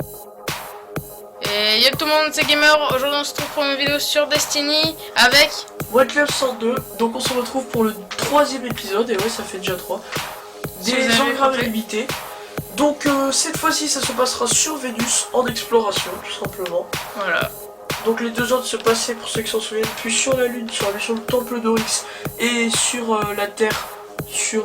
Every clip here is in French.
Et yo tout le monde, c'est Gamer. Aujourd'hui on se retrouve pour une vidéo sur Destiny avec Whatclub 102. Donc on se retrouve pour le 3e épisode. Et ouais, ça fait déjà 3. Des engrammes limités. Donc cette fois-ci ça se passera sur Vénus en exploration tout simplement. Voilà. Donc les 2 autres se passaient, pour ceux qui s'en souviennent, puis sur la Lune, sur la mission du Temple d'Oryx, et sur la Terre, sur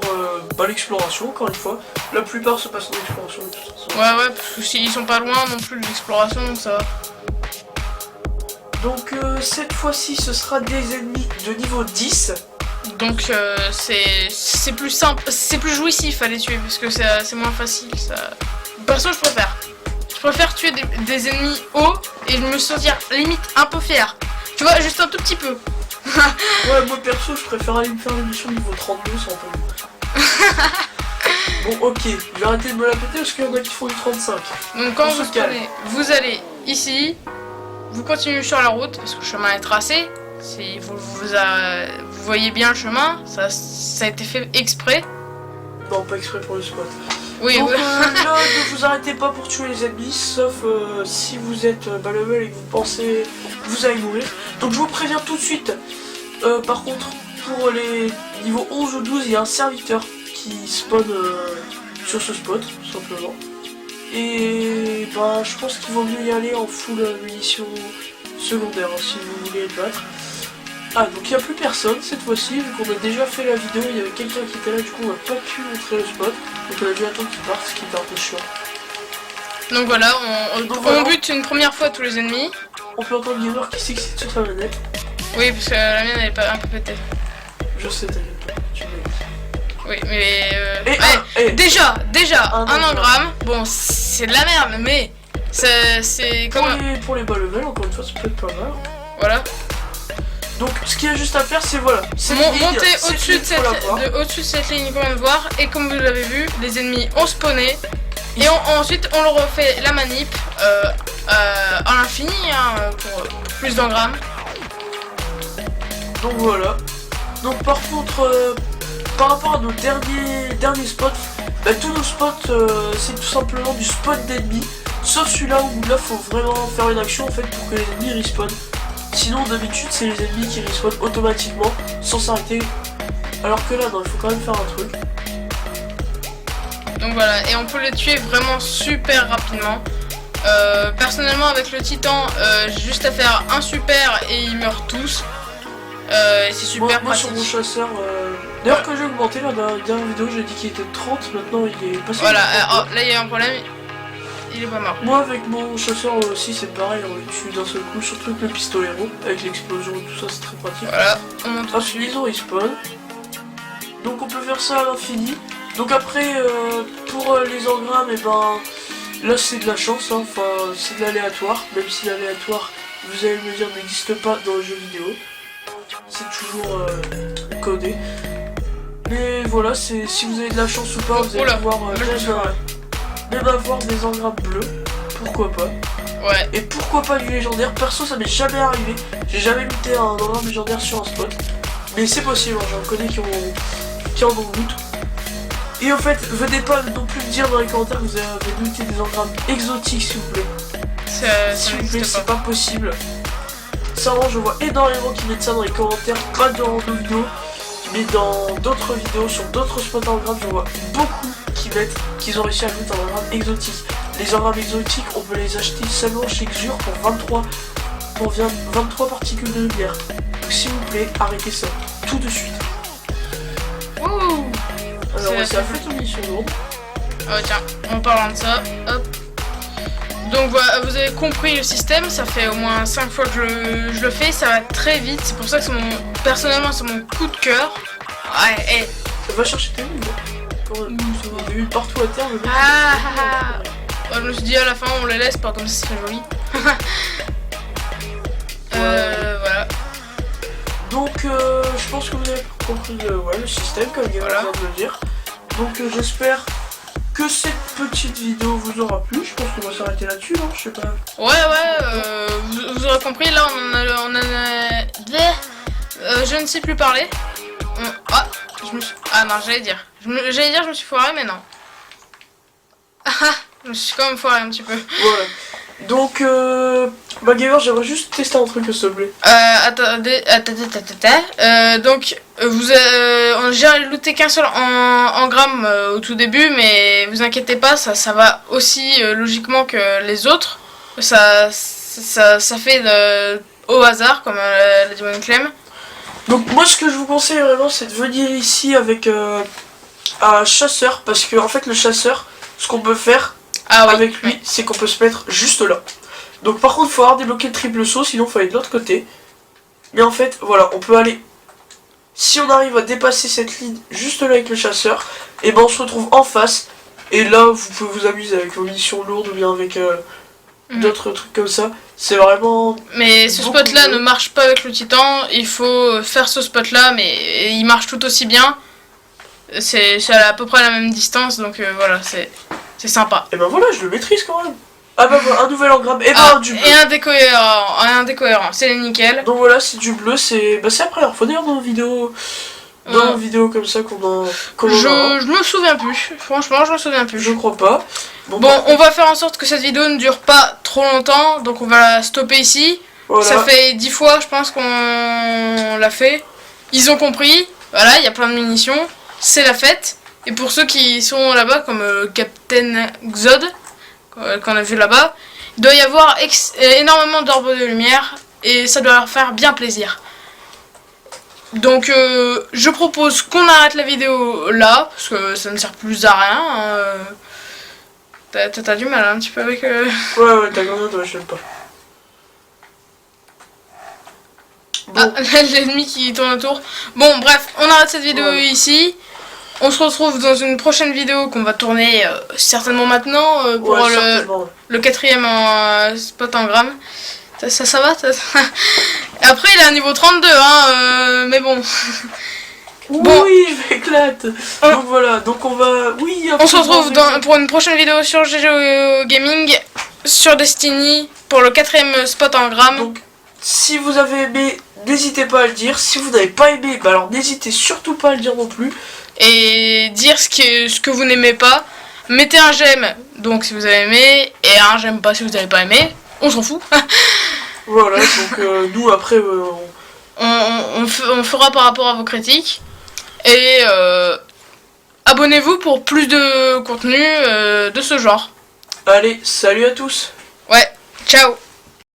l'exploration, encore une fois. La plupart se passent en exploration de toute façon. Ouais, parce que s'ils sont pas loin non plus de l'exploration, donc ça va. Donc cette fois-ci ce sera des ennemis de niveau 10. Donc c'est plus simple, c'est plus jouissif à les tuer, parce que c'est moins facile. Ça... Perso je préfère. Je préfère tuer des ennemis hauts et me sentir limite un peu fier. Tu vois, juste un tout petit peu. Ouais, moi perso, je préfère aller me faire l'émission niveau 32 sans problème. Bon, ok, je vais arrêter de me la péter parce qu'il y en a qui font du 35. Donc, quand vous spawnez, vous allez ici, vous continuez sur la route parce que le chemin est tracé. Vous voyez bien le chemin, ça a été fait exprès. Non, pas exprès pour le spot. Oui, donc oui. Là, ne vous arrêtez pas pour tuer les ennemis, sauf si vous êtes bas level et que vous pensez que vous allez mourir. Donc je vous préviens tout de suite. Par contre, pour les niveaux 11 ou 12, il y a un serviteur qui spawn sur ce spot, tout simplement. Et bah, je pense qu'il vaut mieux y aller en full munitions secondaires, hein, si vous voulez le battre. Ah, donc il n'y a plus personne cette fois-ci, vu qu'on a déjà fait la vidéo, il y avait quelqu'un qui était là, du coup on n'a pas pu montrer le spot. Donc on a dû attendre qu'il parte, ce qui était un peu chiant. Donc voilà, on bute une première fois tous les ennemis. On peut entendre Gamer qui s'excite sur sa manette. Oui, parce que la mienne elle est pas un peu pétée. Je sais, t'inquiète pas, tu m'as oui, mais déjà, un engramme. Bon, c'est de la merde, mais c'est comme pour les bas level, encore une fois, ça peut être pas mal. Voilà. Donc, ce qu'il y a juste à faire, c'est voilà. Monter au-dessus de cette ligne qu'on vient de voir, et comme vous l'avez vu, les ennemis ont spawné. Et ensuite, on leur refait la manip à l'infini hein, pour plus d'engrammes. Donc voilà. Donc par contre, par rapport à nos derniers spots, bah, tous nos spots, c'est tout simplement du spot d'ennemis. Sauf celui-là où là, faut vraiment faire une action en fait pour que les ennemis respawnent. Sinon, d'habitude, c'est les ennemis qui respawnent automatiquement sans s'arrêter. Alors que là, non, il faut quand même faire un truc. Donc voilà, et on peut les tuer vraiment super rapidement. Personnellement, avec le titan, j'ai juste à faire un super et ils meurent tous. C'est super moi pratique. Sur mon chasseur, d'ailleurs que j'ai augmenté là dans la dernière vidéo, j'ai dit qu'il était 30, maintenant il est passé. Voilà, là il y a un problème, il est pas mort. Moi avec mon chasseur aussi c'est pareil, on le tue d'un seul coup, surtout avec le pistolero, avec l'explosion et tout ça, c'est très pratique. Voilà, on monte dessus. Ils ont respawn. Donc on peut faire ça à l'infini. Donc après, pour les engrammes, et ben là c'est de la chance, hein. Enfin c'est de l'aléatoire, même si l'aléatoire, vous allez me dire, n'existe pas dans le jeu vidéo. C'est toujours codé. Mais voilà, si vous avez de la chance ou pas, vous allez pouvoir même avoir des engrammes bleus. Pourquoi pas. Ouais. Et pourquoi pas du légendaire. Perso, ça m'est jamais arrivé. J'ai jamais looté un engramme légendaire sur un spot. Mais c'est possible, hein. J'en connais qui en ont loot. Et en fait, venez pas non plus me dire dans les commentaires que vous avez looté des engrammes exotiques, s'il vous plaît. S'il vous plaît, c'est pas possible. Ça, je vois énormément qui mettent ça dans les commentaires, pas dans nos vidéos, mais dans d'autres vidéos, sur d'autres spots engrammes, je vois beaucoup qui mettent qu'ils ont réussi à looter un engramme exotique. Les engrammes exotiques, on peut les acheter seulement chez Xur pour 23 particules de lumière. Donc s'il vous plaît, arrêtez ça, tout de suite. Ouh. Alors ça fait une mission lourde. Oh tiens, en parlant de ça, hop. Donc voilà, vous avez compris le système, ça fait au moins 5 fois que je le fais, ça va très vite, c'est pour ça que personnellement c'est mon coup de cœur. Ouais, Ça va chercher tes mines. Il y a eu partout à terre, je me suis dit à la fin on les laisse pas, comme ça serait joli. Voilà. Donc je pense que vous avez compris le système, comme Gamer vient de le dire. Donc j'espère que cette petite vidéo vous aura plu. Je pense qu'on va s'arrêter là-dessus, non? Je sais pas. Ouais, vous aurez compris, là on a je ne sais plus parler. Ah non, j'allais dire je me suis foiré, mais non. Je me suis quand même foiré un petit peu. Voilà. Donc, Gamer, j'aimerais juste tester un truc, s'il te plaît. Attendez. Donc, j'ai looté qu'un seul en grammes au tout début, mais vous inquiétez pas, ça va aussi logiquement que les autres. Ça fait au hasard, comme l'a dit Clem. Donc, moi, ce que je vous conseille vraiment, c'est de venir ici avec un chasseur, parce que, en fait, le chasseur, ce qu'on peut faire avec lui, c'est qu'on peut se mettre juste là. Donc, par contre, il faut avoir débloqué le triple saut, sinon, il faut aller de l'autre côté. Mais en fait, voilà, on peut aller. Si on arrive à dépasser cette ligne juste là avec le chasseur, et ben on se retrouve en face. Et là, vous pouvez vous amuser avec vos missions lourdes ou bien avec d'autres trucs comme ça. C'est vraiment. Mais ce spot là ne marche pas avec le titan. Il faut faire ce spot là, mais il marche tout aussi bien. C'est à peu près la même distance, donc voilà, c'est sympa. Et ben voilà, je le maîtrise quand même. Ah bah voilà, un nouvel engramme, et ben du bleu. Et un décohérent, c'est nickel. Donc voilà, c'est du bleu, c'est après, alors faut dire dans nos vidéos, comme ça qu'on je me souviens plus, franchement je me souviens plus. Je crois pas. Bon, on va faire en sorte que cette vidéo ne dure pas trop longtemps, donc on va la stopper ici. Voilà. Ça fait 10 fois je pense qu'on l'a fait. Ils ont compris, voilà, il y a plein de munitions, c'est la fête. Et pour ceux qui sont là-bas, comme Captain Xod, qu'on a vu là-bas, il doit y avoir énormément d'orbes de lumière et ça doit leur faire bien plaisir. Donc je propose qu'on arrête la vidéo là, parce que ça ne sert plus à rien. T'as du mal un petit peu avec... Ouais, t'as gagné, toi, je sais pas. Bon. Ah, l'ennemi qui tourne autour. Bon, bref, on arrête cette vidéo ici. On se retrouve dans une prochaine vidéo qu'on va tourner certainement maintenant pour le 4ème spot en gramme. Ça va Après il est à niveau 32 hein, mais bon. Oui, je m'éclate. Donc voilà, donc on va... Oui, on se retrouve pour une prochaine vidéo sur GGO Gaming, sur Destiny, pour le 4ème spot en gramme. Donc si vous avez aimé, n'hésitez pas à le dire. Si vous n'avez pas aimé, bah alors n'hésitez surtout pas à le dire non plus. Et dire ce que vous n'aimez pas. Mettez un j'aime donc si vous avez aimé, et un j'aime pas si vous n'avez pas aimé. On s'en fout. Voilà, donc nous après on fera par rapport à vos critiques. Et abonnez-vous pour plus de contenu de ce genre. Allez, salut à tous. Ouais, ciao.